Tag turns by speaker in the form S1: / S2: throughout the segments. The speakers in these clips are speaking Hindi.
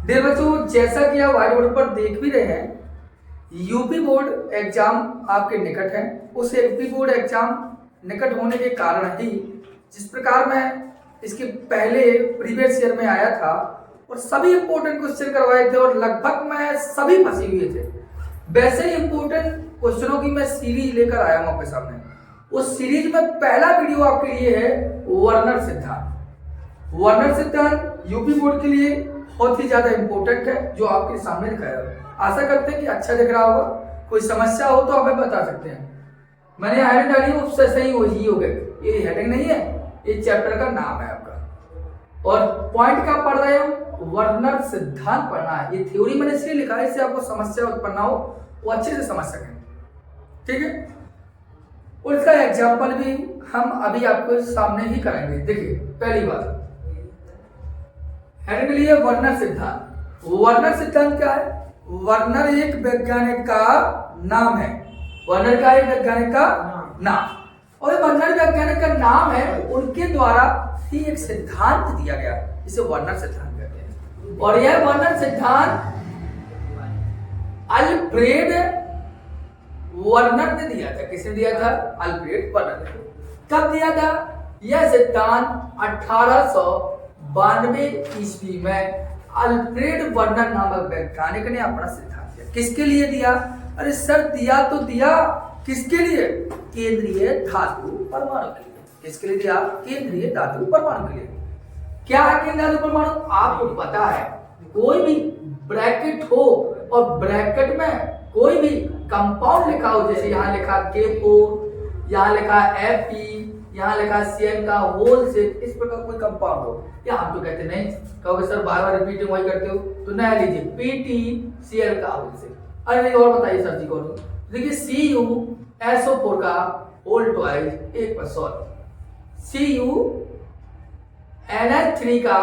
S1: डियर बच्चों, जैसा कि आप व्हाइट बोर्ड पर देख भी रहे हैं, यूपी बोर्ड एग्जाम आपके निकट है। उस यूपी बोर्ड एग्जाम निकट होने के कारण ही जिस प्रकार मैं इसके पहले प्रीवियस ईयर में आया था और सभी इंपॉर्टेंट क्वेश्चन करवाए थे और लगभग मैं सभी फंसे हुए थे, वैसे ही इंपॉर्टेंट क्वेश्चनों की मैं सीरीज लेकर आया हूं आपके सामने। उस सीरीज में पहला वीडियो आपके लिए है वर्नर सिद्धांत। वर्नर सिद्धांत यूपी बोर्ड के लिए बहुत ही ज्यादा इंपॉर्टेंट है, जो आपके सामने दिखाया है। आशा करते हैं कि अच्छा दिख रहा होगा। कोई समस्या हो तो हमें बता सकते हैं। मैंने हेडिंग डाली उससे सही वही हो गए। ये हेडिंग नहीं है, ये चैप्टर का नाम है आपका। और पॉइंट क्या पढ़ रहे हो? वर्नर सिद्धांत पढ़ना है। ये थ्योरी मैंने इसलिए लिखा है, इससे आपको समस्या उत्पन्न हो वो अच्छे से समझ सकें। ठीक है, और इसका एग्जाम्पल भी हम अभी आपको सामने ही करेंगे। देखिए, पहली बात हेडिंग के लिए वर्नर सिद्धांत। वर्नर सिद्धांत क्या है? वर्नर एक वैज्ञानिक का नाम है। वर्नर का एक वैज्ञानिक का नाम, और वर्नर वैज्ञानिक का नाम है, उनके द्वारा ही एक सिद्धांत दिया गया, इसे वर्नर सिद्धांत कहते हैं। और यह वर्नर सिद्धांत अल्फ्रेड वर्नर ने दिया था। किसने दिया था? अल्फ्रेड वर्नर ने। कब दिया था? यह सिद्धांत 1892 ईस्वी में अल्फ्रेड वर्नर नामक वैज्ञानिक ने अपना सिद्धांत दिया। किसके लिए दिया? अरे सर, दिया तो दिया, किसके लिए? केंद्रीय धातु परमाणु के लिए। किसके लिए दिया? केंद्रीय धातु परमाणु के लिए। क्या है केंद्रीय धातु परमाणु? आपको पता है, कोई भी ब्रैकेट हो और ब्रैकेट में कोई भी कंपाउंड लिखा हो, जैसे यहाँ लिखा K4, यहाँ लिखा Fe, यहाँ लिखा Cl का होल से, इस प्रकार कोई कंपाउंड हो, या हम तो कहते नहीं, कहोगे सर बार बार रिपीटिंग वही करते हो, तो नया लीजिए PtCl का होल से। अरे और बताइए सर जी कौन? देखिए CuSO4 का होल ट्वाइस 1/100, CuNH3 का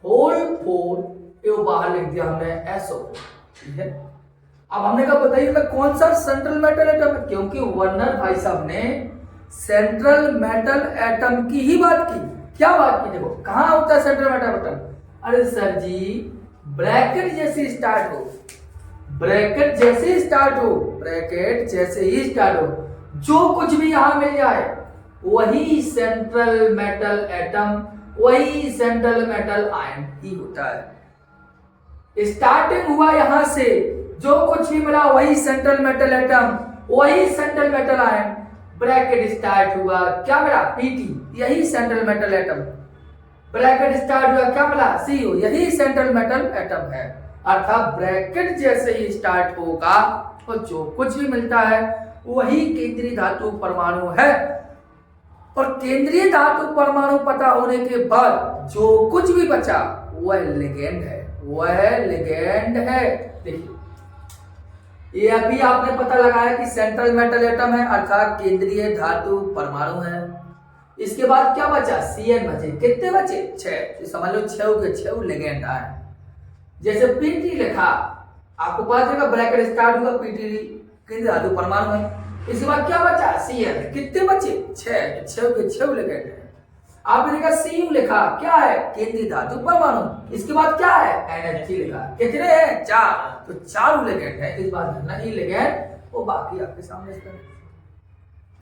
S1: होल 4, ये बाहर लिख दिया हमने SO4। ठीक है, अब हमने कहा बताइए मैं कौन सा सेंट्रल मेटल एटम है, क्योंकि वर्नर भाई साहब ने सेंट्रल मेटल एटम की ही बात की। क्या बात की? देखो कहां होता है सेंट्रल मेटल एटम? अरे सर जी, ब्रैकेट जैसे स्टार्ट हो, ब्रैकेट जैसे स्टार्ट हो, ब्रैकेट जैसे ही स्टार्ट हो, जो कुछ भी यहां मिल जाए वही सेंट्रल मेटल एटम, वही सेंट्रल मेटल आयन ही होता है। स्टार्टिंग हुआ यहां से, जो कुछ भी मिला वही सेंट्रल मेटल एटम, वही central metal ion. Bracket start हुआ, क्या मिला? Pt, यही central metal atom. Bracket start हुआ, क्या मिला? Co, यही सेंट्रल मेटल एटम है। अर्थात ब्रैकेट जैसे ही स्टार्ट होगा तो जो कुछ भी मिलता है वही केंद्रीय धातु परमाणु है। और केंद्रीय धातु परमाणु पता होने के बाद जो कुछ भी बचा वह लिगेंड है, वह लिगेंड है। देखिए, ये अभी आपने पता लगाया कि सेंट्रल मेटल एटम है, अर्थात केंद्रीय धातु परमाणु है। इसके बाद क्या बचा? Cn बचे। कितने बचे? 6। समझ लो 6 के 6 लिगेंड आए। जैसे Pt लिखा, आपको पता चलेगा ब्रैकेट स्टार्ट हुआ, Pt केंद्रीय धातु परमाणु है। इसके बाद क्या बचा? Cn। कितने बचे? 6 के 6 लिगेंड है। आपने देखा Cu लिखा, क्या है? केंद्रीय धातु परमाणु। इसके बाद क्या है? NH3 लिखा। कितने हैं? 4, तो 4 लिगेंड है। इस बात में ये लिगेंड वो बाकी आपके सामने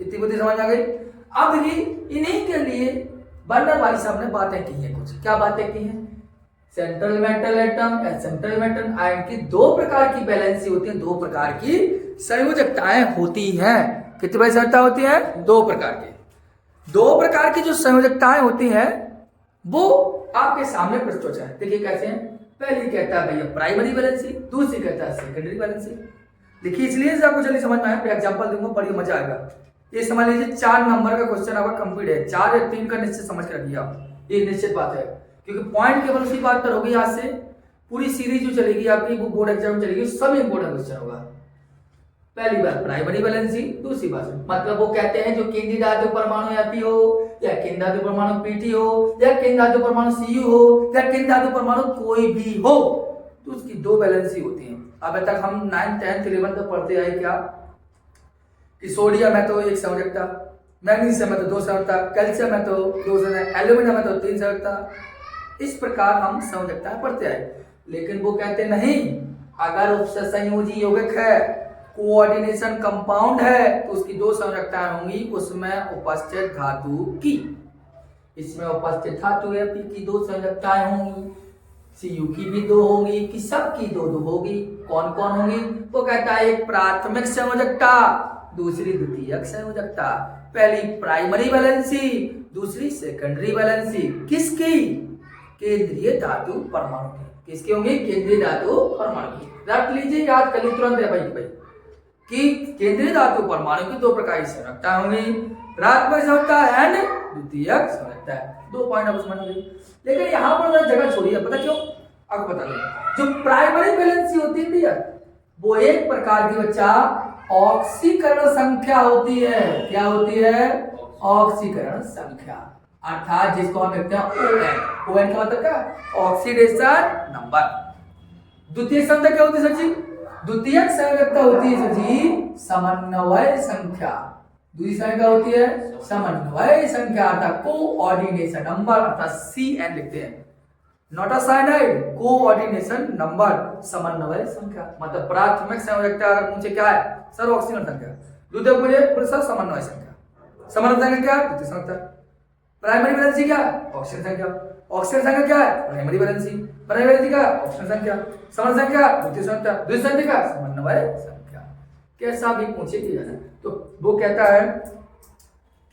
S1: इतनी बुद्धि समझ आ गई। अब देखिए, इन्हीं के लिए वर्नर भाई साहब ने बातें की हैं। कुछ क्या बातें की हैं? सेंट्रल मेटल एटम या सेंट्रल मेटल आयन की 2 प्रकार की बैलेंसी होती है, 2 प्रकार की संयोजकताएं होती हैं। कितनी बड़ी संयोजकता होती है? 2 प्रकार की। 2 प्रकार की जो संयोजकताएं होती हैं वो आपके सामने प्रस्तुत है। देखिए कैसे हैं। पहली कहता है भैया प्राइमरी बैलेंसी, दूसरी कहता है सेकेंडरी बैलेंसी। देखिए, इसलिए आपको जल्दी समझ में आया, फिर एग्जांपल दूंगा, पढ़िए मजा आएगा। ये समझ लीजिए 4 नंबर का क्वेश्चन आपका कंप्लीट है। 4 या 3 का निश्चित समझ के रखिए आप, ये निश्चित बात है, क्योंकि पॉइंट केवल उसी बात पर होगी। आज से पूरी सीरीज जो चलेगी आपकी, वो बोर्ड एग्जाम चलेगी, सब इंपोर्टेंट क्वेश्चन होगा। पहली बात प्राइमरी बैलेंसी, दूसरी बात मतलब वो कहते हैं जो केंद्रीय धातु परमाणु Fe हो, या केंद्रीय धातु परमाणु Pt हो, या केंद्रीय धातु परमाणु Cu हो, या केंद्रीय धातु परमाणु कोई भी हो, तो उसकी 2 बैलेंसी होती हैं। अब तक हम 9th 10th 11th तक पढ़ते आए क्या कि सोडियम है तो 1 संयोजकता, मैग्नीशियम है तो 2 संयोजकता, कैल्शियम है तो 2 संयोजकता, एल्यूमिनियम है तो 3 संयोजकता। इस प्रकार हम संयोजकता पढ़ते आए। लेकिन वो कहते नहीं, अगर उपसंयोजी यौगिक है, कोऑर्डिनेशन कंपाउंड है, तो उसकी दो संरचनाएं होंगी, उसमें उपस्थित धातु की, इसमें उपस्थित धातु Fe की दो संरचनाएं होंगी, Cu की भी दो होंगी, कि सबकी दो दो होगी। कौन कौन होंगी? वो कहता है एक प्राथमिक संयोजकता, दूसरी द्वितीयक संयोजकता। पहली प्राइमरी वैलेंसी, दूसरी सेकेंडरी वैलेंसी। किसकी? केंद्रीय धातु परमाणु की। किसकी होंगी? केंद्रीय धातु परमाणु की। रट लीजिए, याद कर लीजिए तुरंत है भाई कि केंद्रीय धातु परमाणु की दो प्रकार की संरचना होंगी, ऋणात्मक संयोजकता एंड द्वितीयक संयोजकता। दो पॉइंट आप समझ लीजिए। लेकिन यहाँ पर जगह छोड़ी है, पता क्यों? अब बता दें, जो प्राइमरी वैलेंसी होती है भैया, वो एक प्रकार की बच्चा ऑक्सीकरण संख्या होती है। क्या होती है? ऑक्सीकरण संख्या, अर्थात जिसको हम कहते हैं ON। ON का मतलब क्या? Oxidation number. द्वितीय संख्या क्या होती है सर जी? द्वितीयक संयोजकता होती है सर जी समन्वय संख्या। दूसरी संख्या होती है समन्वय संख्या, अर्थात कोऑर्डिनेशन नंबर, अर्थात CN लिखते हैं, not a cyanide, coordination number, समन्वय संख्या। मतलब प्राथमिक संयोजकता अगर पूछे क्या है सर? ऑक्सीकरण संख्या। द्वितीय पूछे सर समन्वय संख्या। समन्वय संख्या क्या? द्वितीय संख्या। प्राइमरी वैलेंसी क्या? ऑक्सीजन संख्या। ऑक्सीजन संख्या क्या है? Primary valency. प्राइमरी वैलेंसी क्या? ऑक्सीजन संख्या। समन्वय संख्या द्वितीय संख्या। द्वितीय संख्या क्या? समन्वय संख्या। कैसा भी पूछे किया जाए तो वो कहता है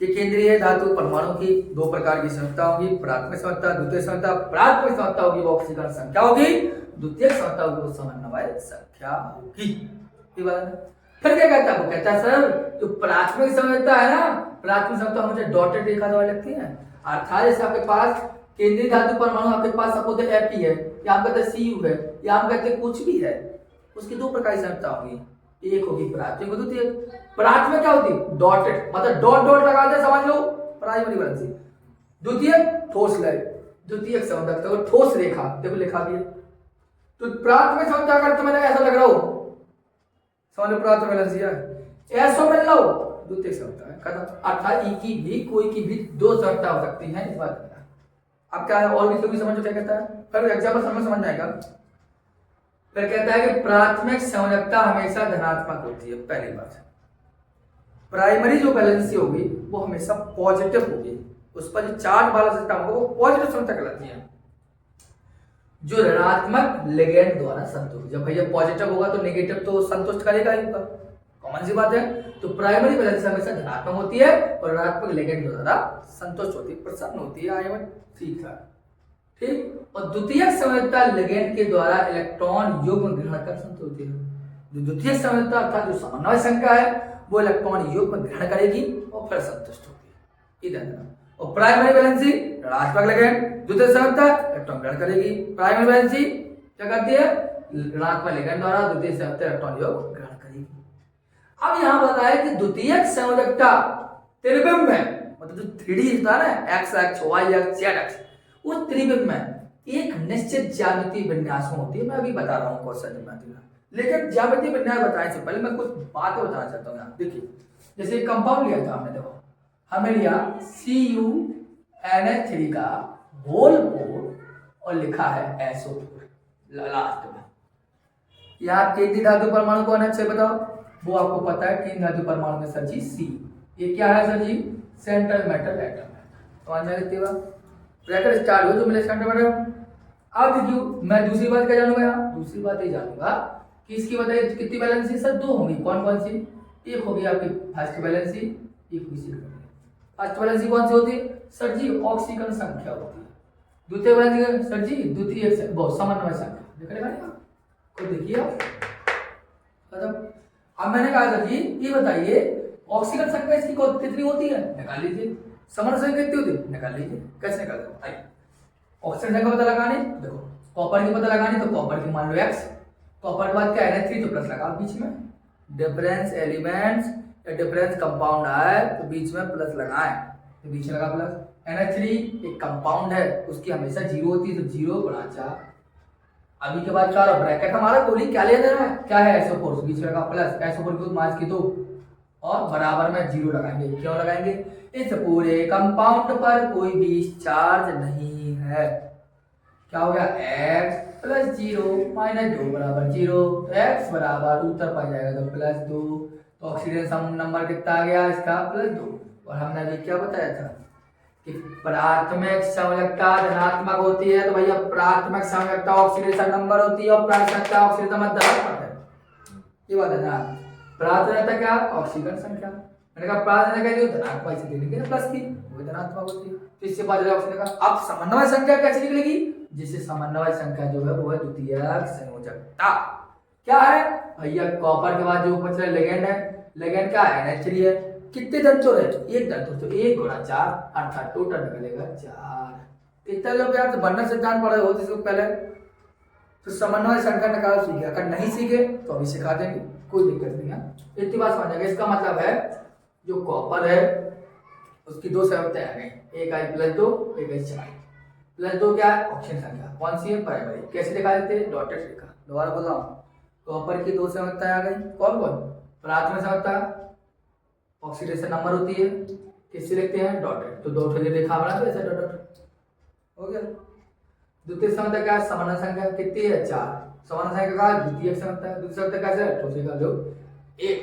S1: कि केंद्रीय धातु परमाणु की दो प्रकार की संयोजकता होगी, प्राथमिक संयोजकता, द्वितीय संयोजकता। प्राथमिक संयोजकता होगी वो ऑक्सीकरण संख्या होगी, द्वितीय संयोजकता होगी वो समन्वय संख्या होगी। ये बात है। फिर क्या कहता है? वो कहता है सर जो प्राथमिक संयोजकता है ना, प्राथमिक संयोजकता मुझे डॉटेड रेखा द्वारा लगती है, अर्थात जैसे आपके पास केंद्रीय धातु परमाणु आपके पास सपोज Fe है, या हम कहते हैं Cu है, या हम कहते हैं कुछ भी है, उसकी दो प्रकार की संयोजकता होगी, एक होगी प्राथमिक, द्वितीय। प्राथमिक क्या होती है? डॉटेड, मतलब डॉट डॉट लगा दे, समझ लो, प्राइमरी वैलेंसी। द्वितीय ठोस लय, द्वितीय संयोजकता ठोस रेखा, देखो लिखा भी है। तो प्राथमिक संयोजकता अगर तुम्हें ऐसा लग रहा हो, समझ लो प्राथमिक वैलेंसी है, ऐसा मिल रहा हो, द्वितीय संयोजकता है, खत्म। अर्थात ई की भी कोई की भी दो संयोजकता हो सकती है, इस बात। अब क्या है और भी समझो क्या कहता है, फिर एग्जाम्पल समझ आएगा। फिर कहता है कि प्राथमिक संयोजकता हमेशा धनात्मक होती है, पहली बात। प्राइमरी जो वैलेंसी होगी वो हमेशा पॉजिटिव होगी, उस पर जो चार्ज वाला सिस्टम होगा वो पॉजिटिव संख्या कहलाती है, जो ऋणात्मक लिगेंड द्वारा संतुष्ट। जब भैया पॉजिटिव होगा तो नेगेटिव तो संतुष्ट करेगा ही, कॉमन सी बात है। तो प्राइमरी वैलेंसी हमेशा धनात्मक होती है और ऋणात्मक लिगेंड द्वारा संतुष्ट होती है, प्रसन्न होती है। आयवन ठीक है, ठीक। और द्वितीयक संयोजकता लिगेंड के द्वारा इलेक्ट्रॉन युग्म ग्रहण कर संतुष्ट होती है। जो द्वितीयक संयोजकता अर्थात जो समन्वय संख्या है वो इलेक्ट्रॉन युग्म ग्रहण करेगी और फिर संतुष्ट होगी, इधर। और प्राइमरी वैलेंसी ऋणात्मक लिगेंड, द्वितीय संयोजकता इलेक्ट्रॉन ग्रहण करेगी। प्राइमरी वैलेंसी क्या करती है? ऋणात्मक लिगेंड द्वारा द्वितीय संयोजकता इलेक्ट्रॉन युग्म ग्रहण करेगी। अब यहां बताया कि द्वितीयक संयोजकता त्रिविम में, मतलब जो 3D था ना, X X Y X Z X, वो त्रिविम में एक निश्चित ज्यामितीय विन्यास में होती है। मैं अभी बता रहा हूँ क्वेश्चन में, लेकिन ज्यामितीय विन्यास बताने से पहले मैं कुछ बातें बताना चाहता हूँ। यहाँ देखिए, जैसे कंपाउंड लिया था हमने, देखो हमें लिया CuNH3 का होल 4 और लिखा है SO4 लास्ट में। यहाँ केंद्रीय धातु परमाणु कौन है बताओ? वो आपको पता है, केंद्रीय धातु परमाणु में सर जी C। ये क्या है सर जी? सेंट्रल मेटल एटम है। समझ में लिखते हुआ ब्रैकेट स्टार्ट हो जो मिले सेंट्रल मेटल। अब देखियो मैं दूसरी बात क्या जानूंगा? यहाँ दूसरी बात ये जानूंगा कि इसकी बताइए कितनी वैलेंसी सर? दो होंगी। कौन कौन सी? एक होगी आपकी फर्स्ट वैलेंसी, एक हुई सेकंड। फर्स्ट वैलेंसी कौन सी होती है सर जी? ऑक्सीकरण संख्या होती है। द्वितीय वैलेंसी सर जी द्वितीय समन्वय संख्या। देखिए अब मैंने कहा सर जी ये बताइए ऑक्सीकरण संख्या इसकी कितनी होती है? निकाल लीजिए। समन्वय संख्या कितनी होती है? निकाल लीजिए। कैसे निकालते हो बताइए? ऑक्सीजन संख्या पता लगाने, देखो कॉपर की पता लगानी तो कॉपर की मान लो x, कॉपर के बाद क्या है NH3 तो प्लस लगा बीच में, डिफरेंस एलिमेंट्स या डिफरेंस कंपाउंड आए तो बीच में प्लस लगाएं, तो बीच में लगा प्लस। NH3 एक कंपाउंड है, उसकी हमेशा 0 होती है तो 0 × 4। अभी के बाद क्या ब्रैकेट हमारा गोली क्या ले देना है? क्या है? SO4, बीच में लगा प्लस, SO4 की मास की 2 और बराबर में 0 लगाएंगे। क्यों लगाएंगे? इस पूरे कंपाउंड पर कोई भी चार्ज नहीं है। क्या हो गया? X प्लस 0 माइनस 2 बराबर 0। तो x बराबर उत्तर पाया जाएगा तो +2। तो ऑक्सीडेशन नंबर कितना आ गया इसका +2। और हमने अभी क्या बताया था कि प्राथमिक संयोजकता धनात्मक होती है, तो भैया प्राथमिक संयोजकता ऑक्सीडेशन नंबर होती है और प्राथमिकता ऑक्सीडेशन धनात्मक है। ये बात है ना। प्राथमिकता क्या ऑक्सीजन संख्या, मैंने कहा प्राथमिकता जो धनात्मक से देने के प्लस की वो धनात्मक होती है। तो इससे बात ऑक्सीजन का अब समन्वय संख्या कैसे निकलेगी, जिससे समन्वय संख्या जो है वो है द्वितीयक संयोजकता। क्या है भैया कॉपर के बाद जो बच रहा लिगेंड है, लिगेंड क्या है NH3 है। कितने तंतु है, एक तंतु, तो 1 गुणा 4 अर्थात टोटल निकलेगा 4। इतना लोग यार वर्णन सिद्धांत पढ़े हो जिसको पहले, तो समन्वय संख्या निकाल सीखे, अगर नहीं सीखे तो अभी सिखा देंगे, कोई दिक्कत नहीं है। इतनी बात समझ जाएगा। इसका मतलब है जो कॉपर है उसकी दो संयोजकताएं आ गई, एक आई +2 एक आई 4। +2 क्या है ऑक्सीजन संख्या, कौन सी है प्राइमरी। कैसे दिखा देते हैं डॉटेड रेखा। दोबारा बोल रहा हूं, कॉपर की दो संयोजकताएं आ गई, कौन कौन। प्राथमिक संयोजकता ऑक्सीडेशन नंबर होती है, किससे लिखते हैं डॉटेड, तो डॉटेड रेखा बना दो ऐसे डॉटेड हो गया। द्वितीय संयोजकता क्या है समन्वय संख्या कितनी है 4। समन्वय संख्या का द्वितीय संयोजकता, द्वितीय संयोजकता कैसे है ठोस रेखा लो 1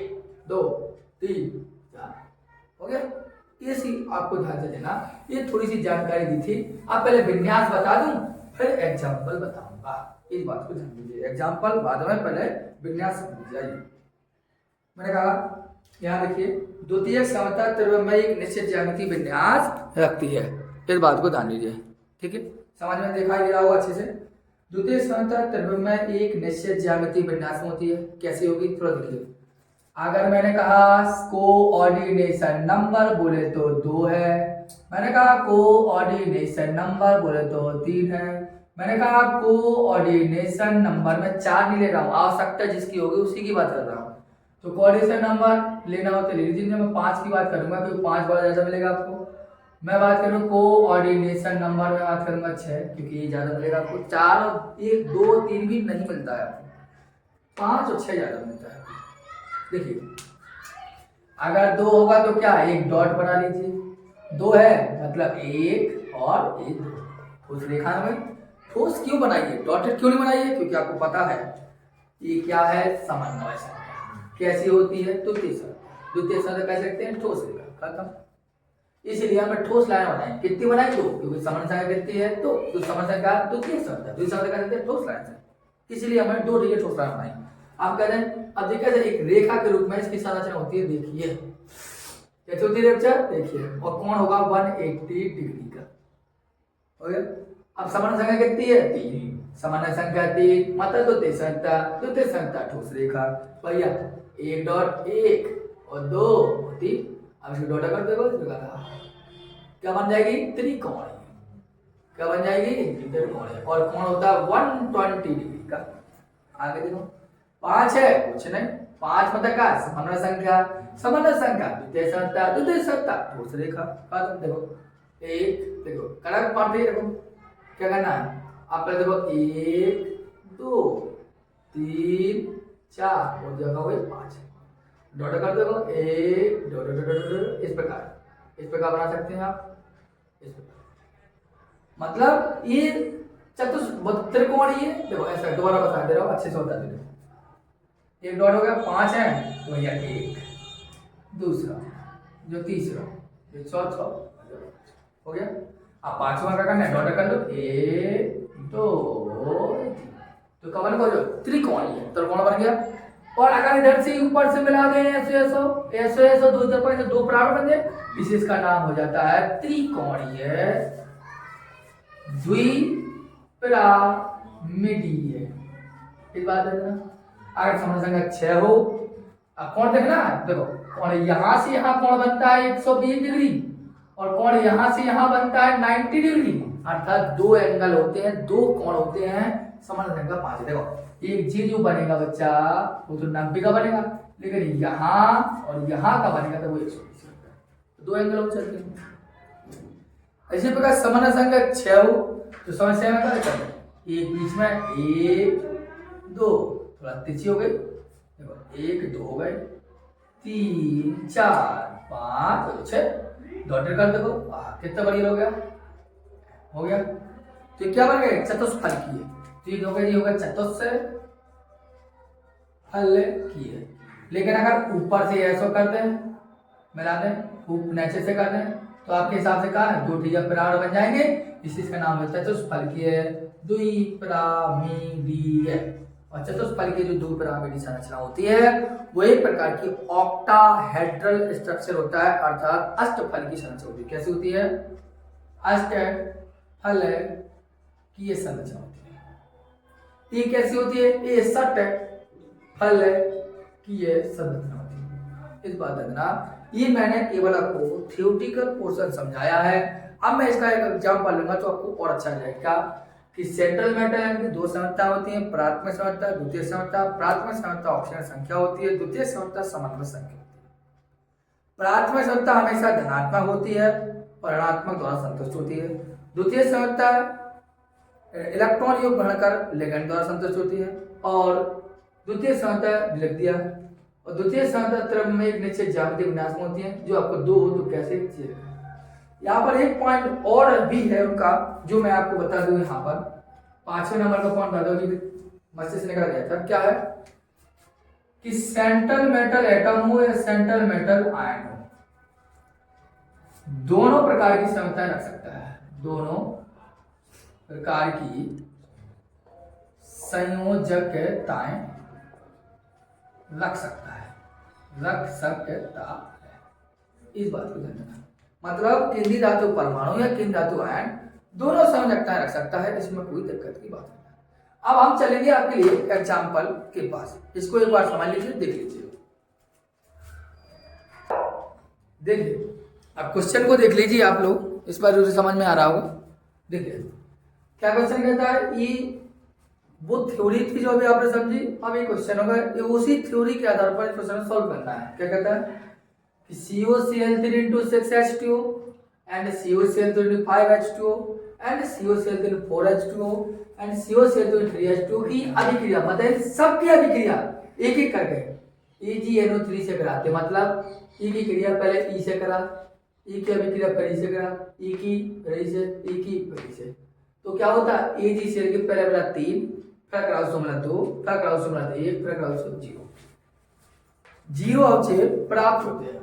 S1: 2 3 4 हो गया। ये सी आपको ध्यान से देना, ये थोड़ी सी जानकारी दी थी। आप पहले विन्यास बता दूं फिर एग्जाम्पल बताऊंगा, इस बात को ध्यान दीजिए। एग्जाम्पल बाद में, पहले विन्यास समझ जाइए। मैंने कहा यहाँ देखिए द्वितीयक समता त्रिज्यमय एक निश्चित ज्यामितीय विन्यास रखती है, इस बात को ध्यान दीजिए। ठीक है, समझ में दिखाई दे रहा होगा अच्छे से। द्वितीय समता त्रिज्यमय एक निश्चित ज्यामितीय विन्यास होती है, कैसे होगी थोड़ा देखिए। अगर मैंने कहा कोऑर्डिनेशन नंबर बोले तो 2 है, मैंने कहा कोऑर्डिनेशन नंबर बोले तो 3 है, मैंने कहा कोऑर्डिनेशन नंबर में 4 नहीं ले रहा हूँ, आवश्यकता जिसकी होगी उसी की बात कर रहा हूँ। तो कोऑर्डिनेशन नंबर लेना हो तो ले लीजिए, मैं 5 की बात करूंगा क्योंकि 5 बार ज्यादा मिलेगा आपको। मैं बात करूँ कोऑर्डिनेशन नंबर में बात करूंगा 6 क्योंकि ये ज्यादा मिलेगा आपको। 4 और 1 2 3 भी नहीं मिलता है आपको, 5 और 6 ज्यादा मिलता है। देखिए अगर 2 होगा तो क्या एक डॉट बना लीजिए, 2 है मतलब 1 और 1 2 ठोस रेखा में। ठोस क्यों बनाइए, डॉटेड क्यों नहीं बनाइए, क्योंकि आपको पता है ये क्या है समन्वय संख्या कैसी होती है द्वितीय संयोजकता। द्वितीय संयोजकता कैसे लिखते हैं ठोस रेखा, खत्म। इसलिए हमें ठोस लाइन बनाई, कितनी बनाई 2 क्योंकि समन्वय संख्या कितनी है तो समन्वय संख्या द्वितीय संयोजकता, द्वितीय संयोजकता कहते हैं ठोस लाइन से, इसलिए हमें 2 डिग्री ठोस लाइन बनाई। आप कहते हैं अब देखिए एक रेखा के रूप में इसकी संरचना होती है, देखिए कैसे होती है रेखा, देखिए और कोण होगा 180 डिग्री का हो गया। अब समन्वय संख्या कितनी है 3, समन्वय संख्या 3 मतलब द्वितीय संयोजकता ठोस रेखा भैया 1 डॉट 1 और 2 3। अब इसको डॉट कर दो, क्या बन जाएगी त्रिकोणीय, क्या बन जाएगी त्रिकोणीय, और कोण होता है 120 डिग्री का। आगे देखो 5 है कुछ नहीं, 5 मतलब क्या समन्वय संख्या, समन्वय संख्या द्वितीय संयोजकता ठोस रेखा। देखो 1 देखो कड़क पाठ देखो क्या करना है, आप पहले देखो 1 2 3 4 और जगह हुई 5 डॉट कर दो 1 डॉट इस प्रकार बना सकते हैं आप इस प्रकार। मतलब ये त्रिकोणीय देखो ऐसा, दोबारा बता दे रहा हूँ अच्छे से बता दे रहा हूँ। 1 डॉट हो गया, 5 है तो भैया 1, दूसरा जो तीसरा जो चौथा हो गया। अब 5वां का करना है डॉट कर लो 1 2 तो कवन को जो त्रिकोणीय त्रिकोण बन गया। और अगर इधर से ऊपर से मिला दें ऐसो दो इधर पर 2 बराबर बन गए, इसे इसका नाम हो जाता है त्रिकोणीय द्विपिरामिडीय। इस बात है ना। अगर समन्वय संख्या 6 हो, अब कोण देखना देखो कोण यहां से यहां कोण बनता है 120 डिग्री और कोण यहां से यहां बनता है 90 डिग्री, अर्थात 2 एंगल होते हैं, 2 कोण होते हैं समन्वय संख्या 5। देखो एक जी जो बनेगा बच्चा वो तो 90 का बनेगा, लेकिन यहाँ और यहाँ का बनेगा तो वो 120 का, 2 एंगल हो चलते हैं। इसी प्रकार समन्वय संख्या 6 हो तो समस्या में क्या करना है, एक बीच में 1 2 थोड़ा तिरछी हो गई, देखो 1 2 हो गए 3 4 5 6 डॉटेड कर देखो कितना बढ़िया हो गया तो क्या बन गया चतुष्फलकीय। ठीक हो गया, ये होगा चतुष्फलकीय है। लेकिन अगर ऊपर से ऐसा कर दें, मिला दें, नीचे से कर दें, तो आपके हिसाब से कहा है दो पिरामिड बन जाएंगे। इस चीज का नाम होता है चतुष्फलकीय द्विपिरामिडीय। और चतुष्फलकीय जो दो पिरामिडीय संरचना होती है वो एक प्रकार की ऑक्टाहेड्रल स्ट्रक्चर होता है, अर्थात अष्टफलकीय संरचना होती है। कैसी होती है? अष्टफलकीय संरचना होती है। ये कैसी होती है? ये षटफलकीय संरचना होती है। इस बात रखना, ये मैंने केवल आपको थ्योरेटिकल पोर्शन समझाया है। अब मैं इसका एक एग्जांपल लूंगा तो आपको और अच्छा लगेगा कि सेंट्रल मेटल की दो संरचना होती है, प्राथमिक संरचना, द्वितीय संरचना। प्राथमिक संरचना ऑक्सीजन संख्या होती है, द्वितीय संरचना समन्वय संख्या होती है। प्राथमिक संरचना हमेशा धनात्मक होती है और ऋणात्मक द्वारा संतुष्ट होती है। द्वितीय संरचना इलेक्ट्रॉन योग भरकर लिगैंड द्वारा संतुष्ट होती है। और द्वितीय संरचना द्वितीय और द्वितीय संरचना में एक निश्चित ज्यामितीय विन्यास में होती है, जो आपको दो तो कैसे चाहिए। यहाँ पर एक पॉइंट और भी है उनका, जो मैं आपको बता दूं। यहाँ पर 5वें नंबर का पॉइंट बता दो, मस्तिष्क से निकल गया था। क्या है कि सेंट्रल मेटल एटम हो या सेंट्रल मेटल आयन हो, दोनों प्रकार की संरचनाएं रख सकता है। दोनों प्रकार की संयोजकताएं रख सकता है, रख सकता है। इस बात को ध्यान रखना। मतलब केंद्रीय धातु परमाणु या केंद्रीय धातु आयन दोनों संयोजकताएं रख सकता है, इसमें कोई दिक्कत की बात नहीं। अब हम चलेंगे आपके लिए एग्जाम्पल के पास। इसको एक बार समझ लीजिए, देख लीजिए। देखिए, अब क्वेश्चन को देख लीजिए आप लोग, इस बार जरूर समझ में आ रहा होगा। देखिए क्या क्वेश्चन कहता है। ये वो थ्योरी थी जो अभी आपने समझी। अब ये क्वेश्चन होगा, ये उसी थ्योरी के आधार पर क्वेश्चन सॉल्व करना है। क्या कहता है कि COCl3 into 6H2 and COCl2 into 5H2 and COCl2 into 4H2 and COCl2 into 3H2 की अभिक्रिया, मतलब सबकी अभिक्रिया एक एक करके EgNO3 से कराते। मतलब E की क्रिया पहले E से करा, E की अभिक्रिया फिर E से करा, E की रही से, E की रही से, तो क्या होता है AgCl के पहले मिला 3, फिर कराओ मिला 2, फिर कराओ मिला 1, फिर कराओ 0 अवशेष प्राप्त होते हैं।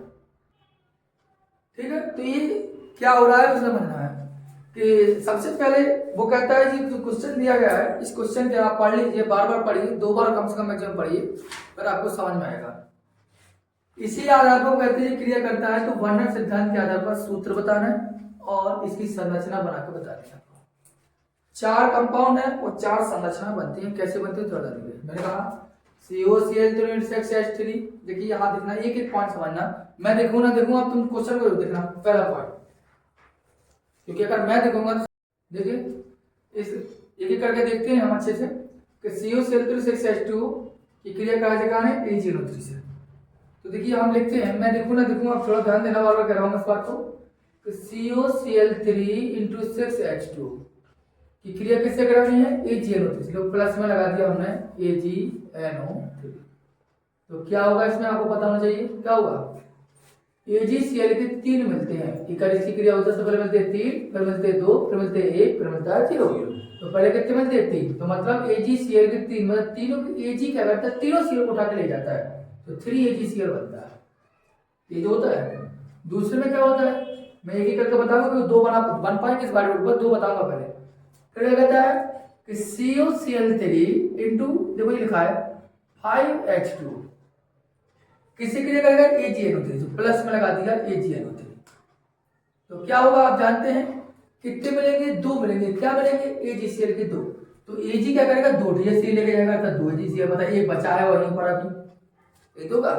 S1: ठीक है, तो ये क्या हो रहा है उसे समझना है कि सबसे पहले वो कहता है कि जो क्वेश्चन दिया गया है, इस क्वेश्चन के आप पढ़ लीजिए, बार बार पढ़िए, 2 बार कम से कम एग्जाम पढ़िए, फिर आपको समझ में आएगा। इसी आधार पर कहते हैं क्रिया करता है, तो वर्णन सिद्धांत के आधार पर सूत्र बताना है और इसकी संरचना बनाकर बतानी है। 4 कंपाउंड है और 4 संरचना बनती है। कैसे बनती है थोड़ा देखिए। मैंने कहा COCl3 6H3। देखिए यहाँ देखना, एक एक पॉइंट समझना। मैं देखूं ना देखूं, आप तुम क्वेश्चन को देखना पहला पॉइंट, क्योंकि अगर मैं देखूंगा तो देखिए इस एक एक करके देखते हैं हम अच्छे से कि COCl3 6H2 की क्रिया कहाँ से कहाँ है AgNO3 से। तो देखिए हम लिखते हैं, मैं देखूं ना देखूं, आप थोड़ा ध्यान देना, बार बार कह रहा हूं इस बात को कि COCl3 into 6H2 की क्रिया किससे करानी है AgNO3। तो प्लस में लगा दिया हमने AgNO3। तो क्या होगा इसमें आपको पता होना चाहिए क्या होगा। AgCl के 3 मिलते हैं, इसकी क्रिया होता है, तो पहले मिलते हैं 3, फिर मिलते हैं 2, फिर मिलते हैं 1, फिर मिलता है 0। तो पहले कितने मिलते हैं 3, तो मतलब AgCl के 3, मतलब तीनों Ag क्या करता है, तीनों Cl को उठा के ले जाता है, तो 3 AgCl बनता है। ये जो होता है। दूसरे में क्या होता है, मैं एक एक करके बताऊंगा, क्योंकि 2 बन पाएंगे इस बारे में, 2 बताऊंगा पहले। फिर क्या कहता है कि COCl3 इंटू, देखो ये लिखा है 5H2 किससे क्रिया करेगा AgNO3, तो प्लस में लगा दिया AgNO3। तो क्या होगा आप जानते हैं, कितने मिलेंगे, 2 मिलेंगे। क्या मिलेंगे AgCl के 2, तो Ag क्या करेगा 2 DHCl लेके जाएगा, अर्थात 2 AgCl, मतलब एक बचा है वहीं पर अभी, ये तो होगा।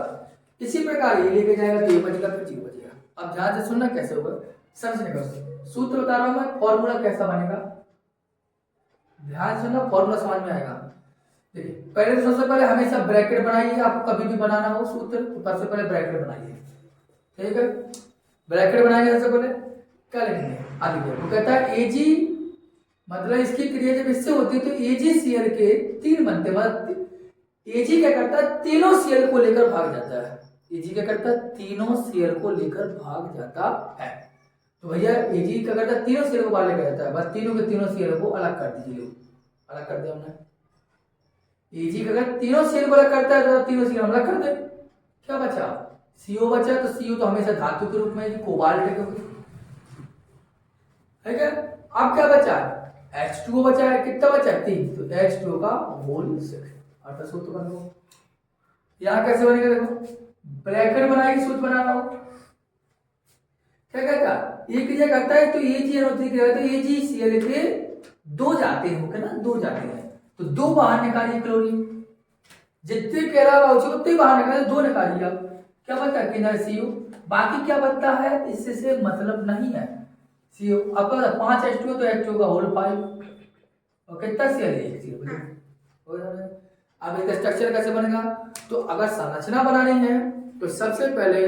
S1: इसी प्रकार ये लेके जाएगा तो ये बचेगा, फिर 0 बचेगा। अब ध्यान से सुनना कैसे होगा, समझने का सूत्र बता रहा हूं मैं, फॉर्मूला कैसा बनेगा, ध्यान सुनना, फॉर्मूला समझ में आएगा। देखिए पहले तो सबसे पहले हमेशा ब्रैकेट बनाइए, आपको कभी भी बनाना हो सूत्र तो सबसे पहले ब्रैकेट बनाइए। ठीक है, ब्रैकेट बनाइए। सबसे पहले क्या लिखेंगे, आगे वो कहता है Ag, मतलब इसकी क्रिया जब इससे होती है तो AgCl के 3 बनते हैं, मतलब Ag क्या करता है, तीनों Cl को लेकर भाग जाता है। Ag क्या करता है, तीनों Cl को लेकर भाग जाता है। तो भैया Ag क्या करता है, तीनों Cl को बाहर लेकर जाता है, बस तीनों के तीनों Cl को अलग कर दीजिए। अलग कर दिया हमने। Ag का अगर तीनों सीएल को अलग करता है तो तीनों सीएल हम अलग कर दे, क्या बचा CO बचा। तो CO तो हमेशा धातु के रूप में कोबाल्ट है क्या। अब क्या बचा है H2O बचा है, कितना बचा है 3, तो H2O का होल सेट। अर्थात सूत्र बन गया। यहाँ कैसे बनेगा देखो, ब्रैकेट बनाएगी सूत्र बना रहा हूं, क्या कहता ये क्रिया करता है तो AgNO3 क्रिया करता है, AgCl के दो जाते हैं, ओके ना, दो जाते हैं, तो दो बाहर निकालिए क्लोरीन, जितने के अलावा हो उतने बाहर निकालिए, दो निकालिए। अब क्या बनता है किनारे CO, बाकी क्या बनता है इससे से मतलब नहीं है। CO आपका 5 H2O तो H2O का होल 5 और कितना Cl है 1 Cl। अब इसका स्ट्रक्चर कैसे बनेगा, तो अगर संरचना बनानी है तो सबसे पहले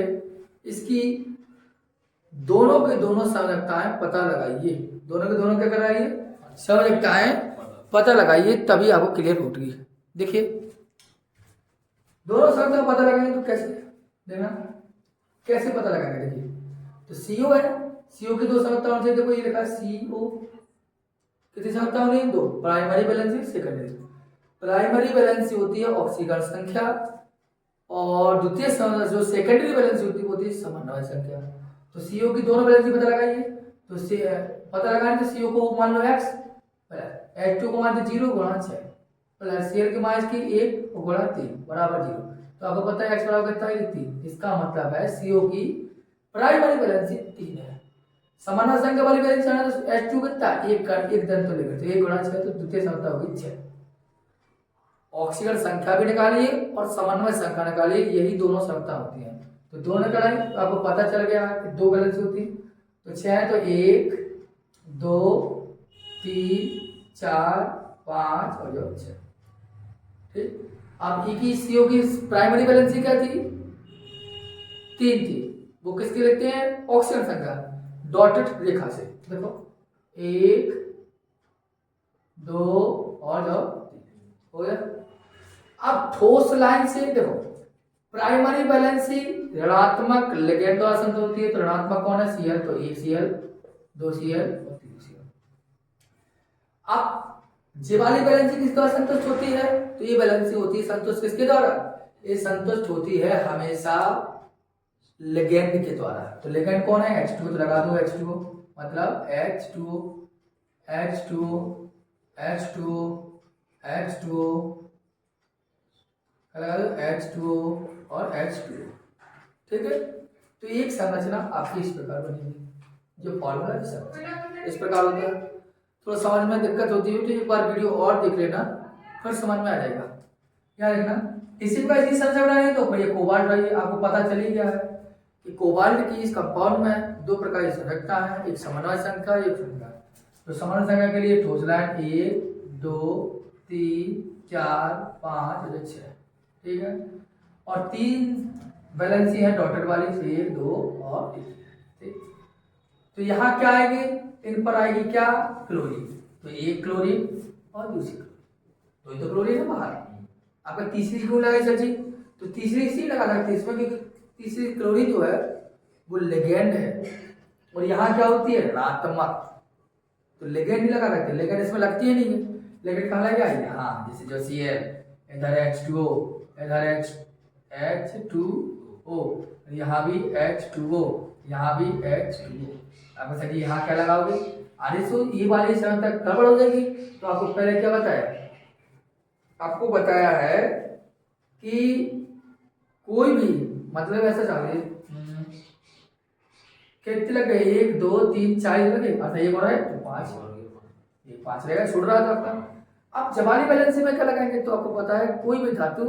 S1: इसकी दोनों के दोनों संरचनाएं पता लगाइए, दोनों के दोनों क्या कराइए संरचनाएं पता लगाइए, तभी आपको क्लियर होगी। देखिए दोनों संरचना पता लगाएंगे तो कैसे देखना, कैसे पता लगाएंगे। देखिए तो CO है, CO की दो संरचना होनी चाहिए। देखो ये लिखा है CO, कितनी संरचना होनी है, दो, primary valency secondary. Primary valency होती है ऑक्सीकरण संख्या और द्वितीय जो सेकेंडरी वैलेंसी होती है समन्वय संख्या। तो CO की दोनों वैलेंसी पता लगाइए, तो पता लगाने तो CO को मान लो x, H2 को मान दो 0 गुणा 6 प्लस Cl की मान इसकी 1 गुणा 3 बराबर 0। तो आपको पता है x बराबर कितना है 3, इसका मतलब है CO की प्राइमरी वैलेंसी 3 है। समन्वय संख्या वाली वैलेंसी H2 कितना एक दन तो लेकर, तो 1 गुणा 6 तो द्वितीय संख्या होगी 6। ऑक्सीकरण संख्या भी निकालिए और समन्वय संख्या निकालिए, यही दोनों संख्या होती हैं। तो दोनों निकालिए तो आपको पता चल गया कि दो वैलेंसी होती है, तो 6 तो 1 2 3 4 5 और जो 6, ठीक। अब E की CO की प्राइमरी वैलेंसी क्या थी 3 थी, वो किसकी लिखते हैं ऑक्सीकरण संख्या डॉटेड रेखा से, देखो 1 2 और जो 3 हो गया। अब ठोस लाइन से देखो प्राइमरी वैलेंसी ऋणात्मक लिगेंड द्वारा संतुलित होती है, तो ऋणात्मक कौन है Cl, तो 1 Cl 2 Cl और 3 Cl। अब ये वाली वैलेंसी किस द्वारा संतुष्ट होती है, तो ये वैलेंसी होती है संतुष्ट किसके द्वारा, ये संतुष्ट होती है हमेशा लिगेंड के द्वारा। तो लिगेंड कौन है H2O, तो लगा दो H2O, मतलब H2O H2O H2O H2O H2O और H2O, ठीक है। तो एक संरचना आपकी इस प्रकार बनेगी, जो फॉर्मूला इस प्रकार होता है। थोड़ा समझ में दिक्कत होती है तो एक बार वीडियो और देख लेना, फिर समझ में आ जाएगा। क्या देखना इसी प्रकार इसी संरचना बनानी, तो भैया कोबाल्ट रही, आपको पता चल ही गया है कि कोबाल्ट की इस कंपाउंड में दो प्रकार की संरचना है, एक समन्वय संख्या एक संख्या। तो समन्वय संख्या के लिए ठोस लाइन 1 2 3 4 5 और 6, ठीक है। और 3 वैलेंसी है डॉटेड वाली, 1 2 और 3, ठीक। तो यहाँ क्या आएगी, इन पर आएगी क्या क्लोरीन, तो एक क्लोरीन और दूसरी क्लोरीन, तो क्लोरीन है बाहर। आपका तीसरी क्यों लगाई सर जी, तो तीसरी इसलिए लगा सकते हैं इसमें क्योंकि तीसरी क्लोरीन जो है वो लिगेंड है और यहाँ क्या होती है ऋणात्मक, तो लिगेंड नहीं लगा सकते, लिगेंड इसमें लगती है नहीं है, लिगेंड कहाँ लगा यहाँ, जैसे जो Cl इधर H2O इधर H2O, यहाँ भी H2O यहाँ भी H2O। आपको सर यहाँ क्या लगाओगे, अरे सो ये वाली समय तक गड़बड़ हो जाएगी। तो आपको पहले क्या बताया, आपको बताया है कि कोई भी मतलब ऐसा चाहिए कितने लग गए 1 2 3 4 लगे, अच्छा ये हो रहा है तो 5, ये 5 रहेगा, छूट रहा था आपका। अब जवानी बैलेंसी में क्या लगाएंगे, तो आपको पता है कोई भी धातु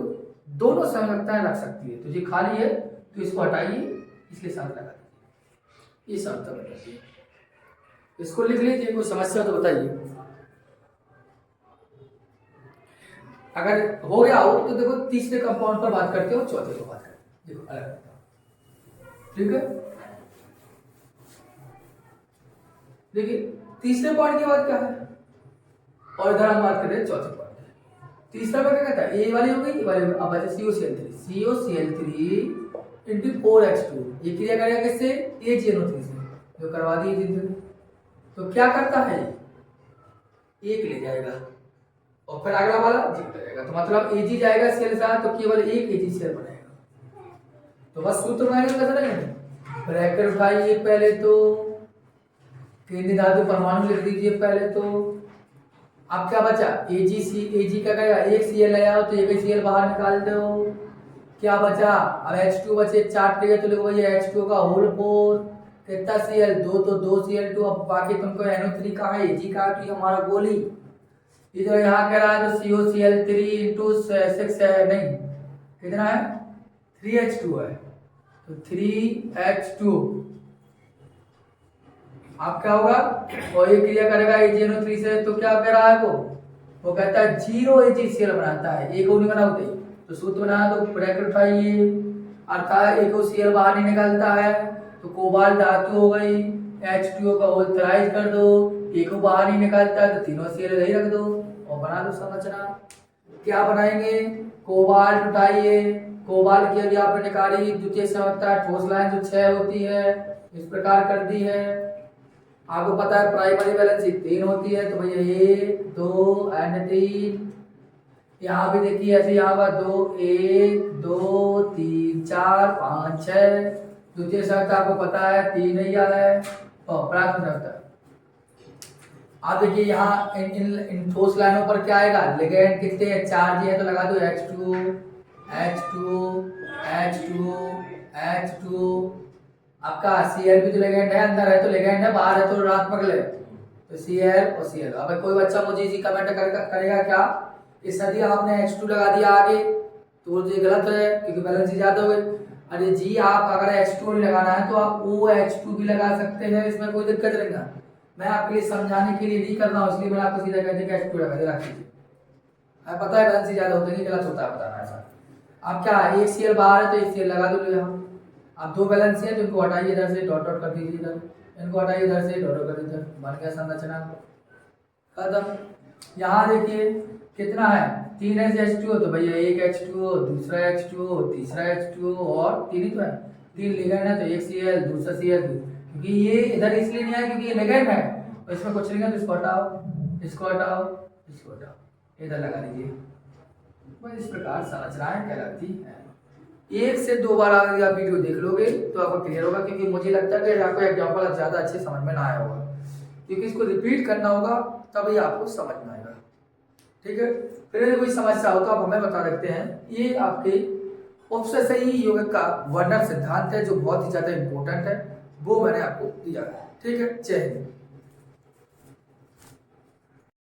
S1: दोनों संरचनाएं रख सकती है, तो ये खाली है तो इसको हटाइए, इसलिए साथ लगा दीजिए, ये साथ बताइए, इसको लिख लीजिए। कोई समस्या तो बताइए, अगर हो गया हो तो देखो तीसरे कंपाउंड पर बात करते हो, चौथे पर बात करते हो, देखो अलग, ठीक है। देखिए तीसरे पॉइंट की बात क्या है, और इधर हम बात कर रहे हैं चौथे पॉइंट। तीसरा पॉइंट क्या कहता है, ये वाली हो गई, ये वाली हो गई। अब बचे COCl3 इंटू 4H2, ये क्रिया करेगा किससे, AgNO3 से, जो करवा दी जिंदगी। तो क्या करता है, एक ले जाएगा और फिर अगला वाला जी रहेगा, तो मतलब एजी जाएगा सीएल के साथ, तो केवल एक एजी सीएल बनेगा। तो बस सूत्र बनाएंगे कैसे रहेंगे, ब्रैकेट उठाइए पहले तो, केंद्रीय धातु परमाणु लिख दीजिए पहले तो। अब क्या बचा, एजी क्या करेगा, एक सीएल ले आओ तो एक सीएल बाहर निकाल दो, क्या बचा, अब H2 बचे, 4 ट्रिगर तो लिखो भैया H2 का होल 4, कितना सीएल, 2 तो 2 Cl2, अब बाकी तुमको NO3 कहाँ है, Ag का तो हमारा गोली इधर यहाँ कह रहा है, तो COCl3 इंटू 6 है, नहीं कितना है 3H2 है, तो 3H2 अब क्या होगा, और ये क्रिया करेगा AgNO3 से, तो क्या कह रहा है वो कहता है 0 AgCl बनाता है, एक और नहीं बना होते, तो सूत्र बनाना, तो ब्रैकेट उठाइए, अर्थात एक और Cl बाहर नहीं निकलता है, तो कोबाल्ट धातु हो गई, H2O का होल थ्राइज कर दो, एक को बाहर नहीं निकलता है तो तीनों Cl इधर ही रख दो और बना लो संरचना। क्या बनाएंगे, कोबाल्ट उठाइए, कोबाल्ट की अभी आपने निकाली द्वितीय संरचना, ठोस लाइन जो 6 होती है इस प्रकार कर दी है। आपको पता है प्राइमरी वैलेंसी 3 होती है, तो भैया 1 2 एंड 3, यहाँ भी देखिए ऐसे, यहाँ पर 2 1 2 3 4 5 6, द्वितीय संरचना आपको पता है 3 ही है, और प्राथमिक संरचना। अब देखिए यहाँ इन ठोस लाइनों पर क्या आएगा, लिगेंड कितने हैं, 4 जी है, तो लगा दो H2 H2 H2 H2, आपका Cl भी तो लिगेंड है, अंदर है तो लिगेंड है, बाहर है तो ऋणात्मक ले, तो Cl और Cl। अब कोई बच्चा मुझे इसी कमेंट करेगा क्या, इस नदी आपने H2 लगा दिया आगे, तो वो ये गलत है क्योंकि बैलेंस ज्यादा हो गई। अरे जी आप अगर H2 नहीं लगाना है तो आप OH2 भी लगा सकते हैं, इसमें कोई दिक्कत नहीं है, मैं आपके लिए समझाने के लिए नहीं कर रहा हूँ, इसलिए मैंने आपको सीधा कहते हैं H2 लगा दे, रख दीजिए, पता है बैलेंस ज्यादा होता है कि गलत होता है बताना ऐसा। अब क्या एक Cl बाहर है तो एक Cl लगा दो यहाँ, अब 2 बैलेंस है तो इनको हटाइए इधर से, डॉट डॉट कर दीजिए इधर, इनको हटाइए इधर से, डॉट डॉट कर दीजिए, बन गया संरचना खत्म। यहाँ देखिए कितना है, 3 H2O, तो भैया एक H2O, दूसरा H2O, तीसरा H2O, और 3 ही तो है, 3 लिगेंड है तो एक Cl, दूसरा Cl, क्योंकि ये इधर इसलिए नहीं है क्योंकि ये लिगेंड है, तो इसमें कुछ नहीं है, तो इसको हटाओ, इसको हटाओ, इसको हटाओ, इधर लगा दीजिए। बस इस प्रकार संरचनाएं कहलाती हैं। 1 से 2 बार अगर आप वीडियो देख लोगे तो आपको क्लियर होगा, क्योंकि मुझे लगता है कि आपको एग्जाम्पल ज़्यादा अच्छे समझ में ना आया होगा, क्योंकि इसको रिपीट करना होगा तभी आपको समझ में आएगा। ठीक है, फिर यदि कोई समस्या हो तो आप हमें बता सकते हैं। ये आपके उपसतही यौगिक का वर्णन सिद्धांत है जो बहुत ही ज़्यादा इंपॉर्टेंट है, वो मैंने आपको दिया है। ठीक है, जय हिंद।